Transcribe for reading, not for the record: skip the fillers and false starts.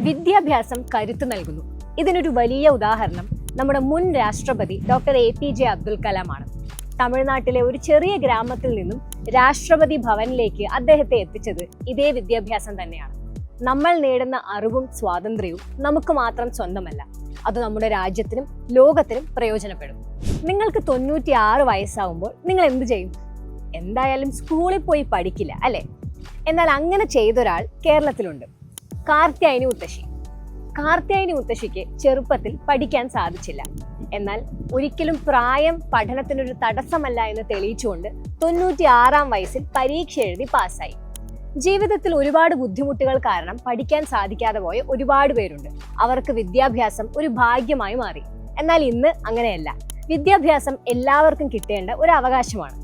വിദ്യാഭ്യാസം കരുത്ത് നൽകുന്നു. ഇതിനൊരു വലിയ ഉദാഹരണം നമ്മുടെ മുൻ രാഷ്ട്രപതി ഡോക്ടർ APJ അബ്ദുൽ കലാമാണ്. തമിഴ്നാട്ടിലെ ഒരു ചെറിയ ഗ്രാമത്തിൽ നിന്നും രാഷ്ട്രപതി ഭവനിലേക്ക് അദ്ദേഹത്തെ എത്തിച്ചത് ഇതേ വിദ്യാഭ്യാസം തന്നെയാണ്. നമ്മൾ നേടുന്ന അറിവും സ്വാതന്ത്ര്യവും നമുക്ക് മാത്രം സ്വന്തമല്ല, അത് നമ്മുടെ രാജ്യത്തിനും ലോകത്തിനും പ്രയോജനപ്പെടും. നിങ്ങൾക്ക് 96 വയസ്സാവുമ്പോൾ നിങ്ങൾ എന്ത് ചെയ്യും? എന്തായാലും സ്കൂളിൽ പോയി പഠിക്കില്ല അല്ലേ? എന്നാൽ അങ്ങനെ ചെയ്തൊരാൾ കേരളത്തിലുണ്ട്, കാർത്യായനി മുത്തശ്ശി. കാർത്യായനി മുത്തശ്ശിക്ക് ചെറുപ്പത്തിൽ പഠിക്കാൻ സാധിച്ചില്ല. എന്നാൽ ഒരിക്കലും പ്രായം പഠനത്തിനൊരു തടസ്സമല്ല എന്ന് തെളിയിച്ചുകൊണ്ട് 96-ാം വയസ്സിൽ പരീക്ഷ എഴുതി പാസ്സായി. ജീവിതത്തിൽ ഒരുപാട് ബുദ്ധിമുട്ടുകൾ കാരണം പഠിക്കാൻ സാധിക്കാതെ പോയ ഒരുപാട് പേരുണ്ട്. അവർക്ക് വിദ്യാഭ്യാസം ഒരു ഭാഗ്യമായി മാറി. എന്നാൽ ഇന്ന് അങ്ങനെയല്ല. വിദ്യാഭ്യാസം എല്ലാവർക്കും കിട്ടേണ്ട ഒരു അവകാശമാണ്.